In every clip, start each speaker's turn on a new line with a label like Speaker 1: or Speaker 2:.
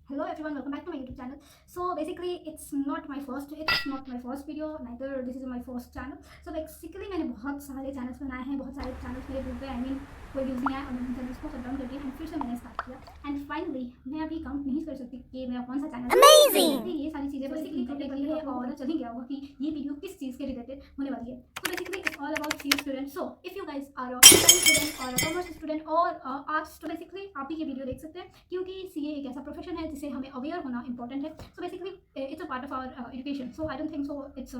Speaker 1: Hello everyone, welcome back to my YouTube channel. So basically it's not my first video, neither this is my first channel. So basically मैंने बहुत सारे channels बनाए हैं, बहुत सारे channels मेरे group पे कोई व्यूज़ नहीं आया और मैंने चैनल्स को शट डाउन कर दिया एंड फिर से मैंने स्टार्ट किया एंड फाइनली मैं अभी काउंट नहीं कर सकती कि मेरा कौन सा चैनल अमेजिंग ये सारी चीज़ें बेसिकली पता लगी है और चल ही गया होगा कि ये वीडियो किस चीज़ के रिलेटेड होने वाली है. So basically it's all about CA student. So if you guys are a science student or a commerce student or arts तो basically आप भी ये वीडियो देख सकते हैं क्योंकि CA एक ऐसा प्रोफेशन है जिसे हमें अवेयर होना इंपॉर्टेंट है. So basically it's a part of our education. So I don't think so it's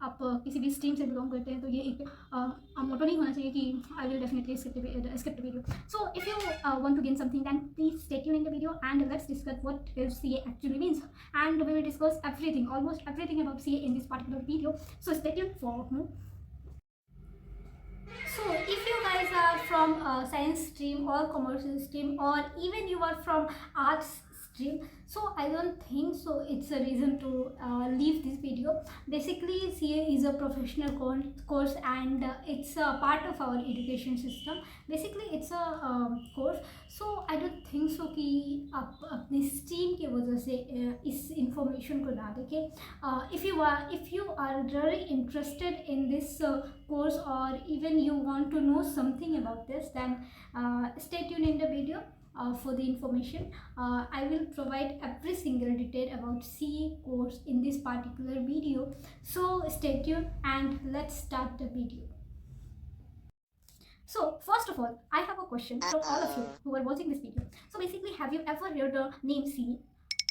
Speaker 1: आप किसी भी स्ट्रीम से बिलोंग करते हैं तो ये एक मोटो नहीं होना चाहिए कि आई will definitely skip the video. So if you want to gain something then please stay tuned in the video and let's discuss what CA actually means and we will discuss everything, almost everything about CA in this particular video. So stay tuned for more. So if you guys are from science stream or commerce stream or even you are from arts stream, so I don't think so it's a reason to leave this video. Basically CA is a professional course and it's a part of our education system. Basically it's a course. So I don't think so कि आप अपनी stream की वजह से इस information को ना देखें. If you are really interested in this course or even you want to know something about this then stay tuned in the video for the information. I will provide every single detail about CA course in this particular video. So stay tuned and let's start the video. So first of all, I have a question from all of you who are watching this video. So basically, have you ever heard the name CA?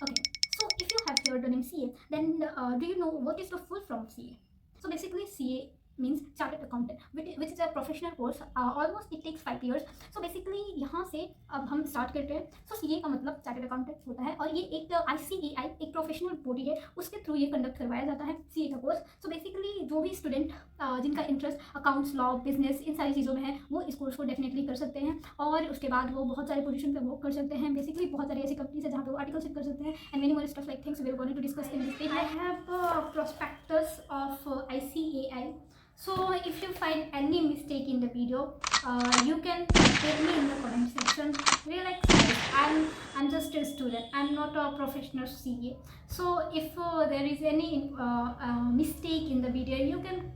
Speaker 1: Okay, so if you have heard the name CA, then do you know what is the full from CA? So basically, CA means chartered accountant, which is a professional course. Almost it takes 5 years. So basically यहाँ से अब हम start करते हैं. So CA का मतलब chartered accountant होता है और ये एक ICAI एक प्रोफेशनल बॉडी है, उसके थ्रू ये कंडक्ट करवाया जाता है CA का कोर्स. So बेसिकली जो भी स्टूडेंट जिनका interest accounts, law, business in सारी चीज़ों में है वो इस कोर्स को डेफिनेटली कर सकते हैं और उसके बाद वो बहुत सारे पोजीशन पे वर्क कर सकते हैं. बेसिकली बहुत सारी ऐसी कंपनीज है जहाँ पे वो आर्टिकलशिप कर सकते हैं and many more stuff like things we are going to discuss in this video. I have prospectus of ICAI. So if you find any mistake in the video, you can tell me in the comment section. Relax, I'm just a student. I'm not a professional CA. So if there is any mistake in the video, you can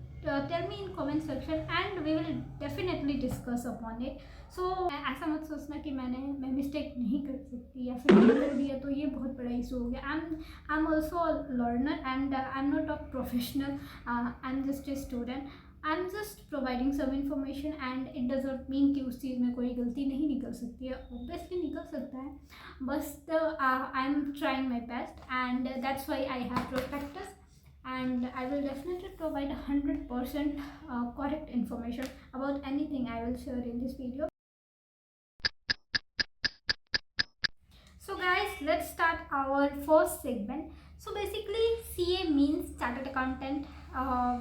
Speaker 1: tell me in comment section and we will definitely discuss upon it. So ऐसा मत सोचना कि मैं mistake नहीं कर सकती या फिर कर दिया तो ये बहुत बड़ा इशू हो गया. I am also a learner and I am not a professional. I am just a student. I am just providing some information and it does not mean कि उस चीज़ में कोई गलती नहीं निकल सकती है. ऑब्वियसली निकल सकता है, बस I am trying my best and that's why I have prospectus and I will definitely provide 100% correct information about anything I will share in this video. So guys, let's start our first segment. So basically CA means chartered accountant.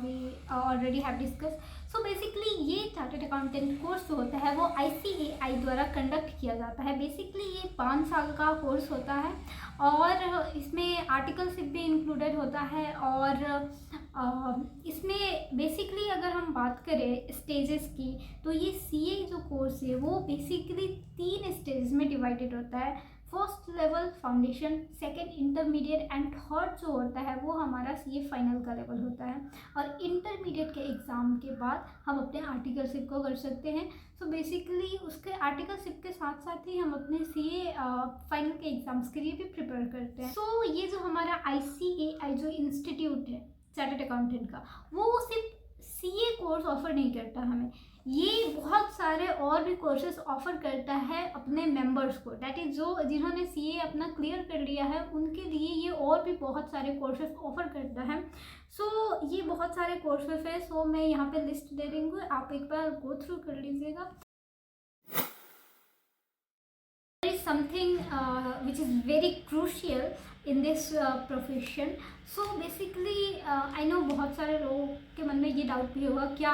Speaker 1: We already have discussed. So basically ये chartered accountant course जो होता है वो ICAI द्वारा conduct किया जाता है. Basically ये 5 साल का कोर्स होता है और इसमें आर्टिकलशिप भी इंक्लूडेड होता है और इसमें बेसिकली अगर हम बात करें स्टेजेस की तो ये CA जो कोर्स है वो बेसिकली 3 स्टेजेस में डिवाइडेड होता है. First level foundation, second intermediate and third जो होता है वो हमारा CA फाइनल का लेवल होता है और इंटरमीडिएट के एग्ज़ाम के बाद हम अपने आर्टिकलशिप को कर सकते हैं. सो बेसिकली उसके आर्टिकलशिप के साथ साथ ही हम अपने CA फाइनल के एग्ज़ाम्स के लिए भी प्रिपेयर करते हैं. सो ये जो हमारा ICAI जो इंस्टीट्यूट है चार्टर्ड अकाउंटेंट का वो सिर्फ CA कोर्स ऑफर नहीं करता हमें, ये बहुत सारे और भी कोर्सेज ऑफर करता है अपने मेंबर्स को. दैट इज़ जो जिन्होंने CA अपना क्लियर कर लिया है उनके लिए ये और भी बहुत सारे कोर्सेज ऑफर करता है. सो ये बहुत सारे कोर्सेज है. सो मैं यहाँ पे लिस्ट दे रही हूँ, आप एक बार गो थ्रू कर लीजिएगा. Something which is very crucial in this profession. So basically I know बहुत सारे लोगों के मन में ये डाउट भी होगा क्या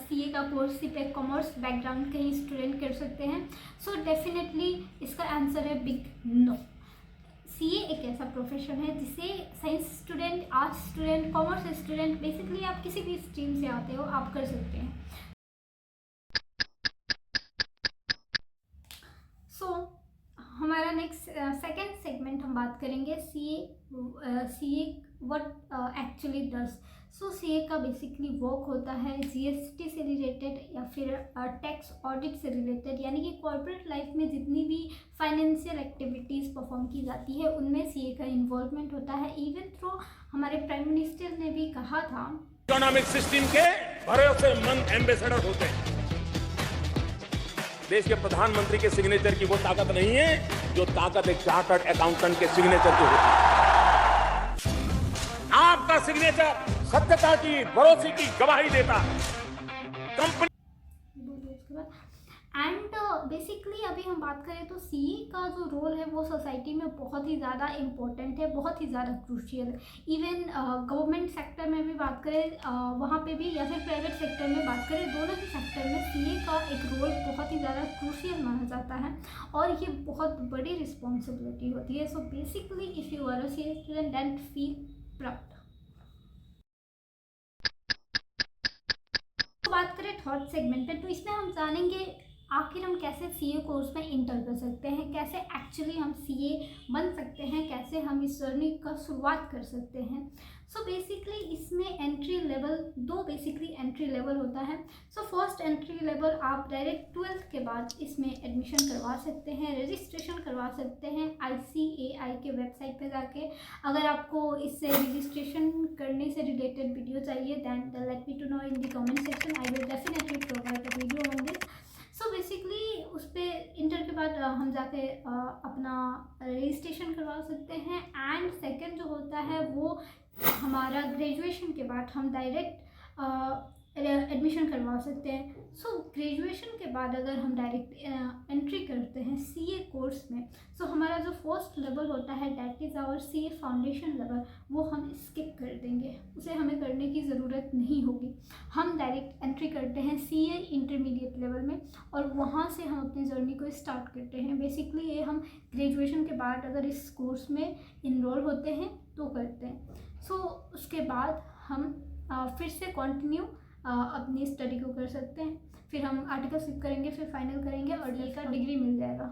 Speaker 1: CA का कोर्स सिर्फ एक कॉमर्स बैकग्राउंड के ही स्टूडेंट कर सकते हैं. सो डेफिनेटली इसका आंसर है बिग नो. CA एक ऐसा प्रोफेशन है जिसे science student, arts student, commerce student, basically आप किसी भी स्ट्रीम से आते हो आप कर सकते हैं. सो हमारा नेक्स्ट सेकेंड सेगमेंट हम बात करेंगे CA what actually does. So CA का बेसिकली वर्क होता है GST से रिलेटेड या फिर टैक्स ऑडिट से रिलेटेड, यानी कि कॉर्पोरेट लाइफ में जितनी भी फाइनेंशियल एक्टिविटीज़ परफॉर्म की जाती है उनमें CA का इन्वॉल्वमेंट होता है। इवन थ्रो हमारे प्राइम मिनिस्टर ने भी कहा था
Speaker 2: इकोनॉमिक सिस्टम के भरोसेमंद एम्बेसडर होते हैं। देश के प्रधानमंत्री के सिग्नेचर की वो ताकत नहीं है जो ताकत एक चार्टर्ड अकाउंटेंट के सिग्नेचर की होती है। आपका सिग्नेचर सत्यता की, भरोसे की गवाही देता है। कंपनी
Speaker 1: एंड बेसिकली अभी हम बात करें तो CA का जो रोल है वो सोसाइटी में बहुत ही ज़्यादा इम्पोर्टेंट है, बहुत ही ज़्यादा क्रूशियल है। इवन गवर्नमेंट सेक्टर में भी बात करें वहाँ पे भी, या फिर प्राइवेट सेक्टर में बात करें, दोनों ही सेक्टर में CA का एक रोल बहुत ही ज़्यादा क्रूशियल माना जाता है और ये बहुत बड़ी रिस्पॉन्सिबिलिटी होती है। So basically if you are a CA student then feel proud. बात करें थर्ड सेगमेंट पे, तो इसमें हम जानेंगे आखिर हम कैसे CA कोर्स में इंटर कर सकते हैं, कैसे एक्चुअली हम CA बन सकते हैं, कैसे हम इस जर्नी का शुरुआत कर सकते हैं। सो बेसिकली इसमें एंट्री लेवल, दो बेसिकली एंट्री लेवल होता है। सो फर्स्ट एंट्री लेवल आप डायरेक्ट 12th के बाद इसमें एडमिशन करवा सकते हैं, रजिस्ट्रेशन करवा सकते हैं ICAI के वेबसाइट पे जाके। अगर आपको इससे रजिस्ट्रेशन करने से रिलेटेड वीडियो चाहिए then let me to know in the comment section, I will definitely provide a video on this. So basically उस पर इंटर के बाद हम जाके अपना रजिस्ट्रेशन करवा सकते हैं। एंड सेकंड जो होता है वो हमारा ग्रेजुएशन के बाद हम डायरेक्ट एडमिशन करवा सकते हैं। सो ग्रेजुएशन के बाद अगर हम डायरेक्ट एंट्री करते हैं CA कोर्स में, सो हमारा जो फर्स्ट लेवल होता है that is our CA foundation level, वो हम स्किप कर देंगे, उसे हमें करने की ज़रूरत नहीं होगी। हम डायरेक्ट एंट्री करते हैं CA इंटरमीडिएट लेवल में और वहाँ से हम अपनी जर्नी को स्टार्ट करते हैं। बेसिकली ये हम ग्रेजुएशन के बाद अगर इस कोर्स में इनरोल होते हैं तो करते हैं। सो उसके बाद हम फिर से कंटिन्यू अपनी स्टडी को कर सकते हैं, फिर हम आर्टिकल स्किप करेंगे, फिर फाइनल करेंगे और ये का डिग्री मिल जाएगा।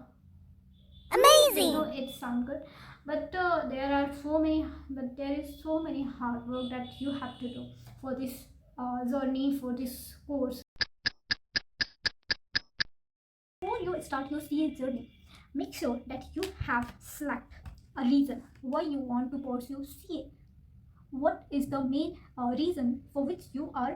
Speaker 1: Amazing! So it sounds good, but there is so many hard work that you have to do for this journey, for this course. Before you start your CA journey, make sure that you have select a reason why you want to pursue CA. What is the main reason for which you are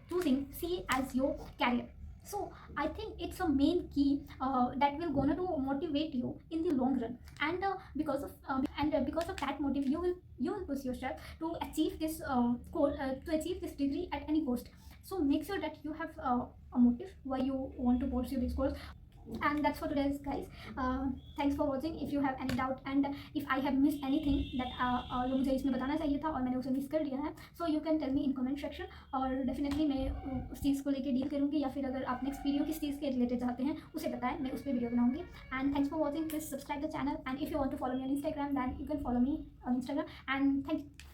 Speaker 1: choosing CA as your career? So I think it's a main key that will gonna to motivate you in the long run, and because of that motive you will push yourself to achieve this to achieve this degree at any cost. So make sure that you have a motive why you want to pursue this course. And that's for today's guys. Thanks for watching. If you have any doubt and if I have missed anything that जो मुझे इसमें बताना चाहिए था और मैंने उसे miss कर दिया है, so you can tell me in comment section और डेफिनेटली मैं उस चीज़ को लेके डील करूँगी, या फिर अगर आप नेक्स्ट वीडियो किस चीज़ के रिलेटेड चाहते हैं उसे बताएं, मैं उस पर वीडियो बनाऊंगी। And thanks for watching, please subscribe the channel and if you want to follow me on Instagram then you can follow me on Instagram and thank you.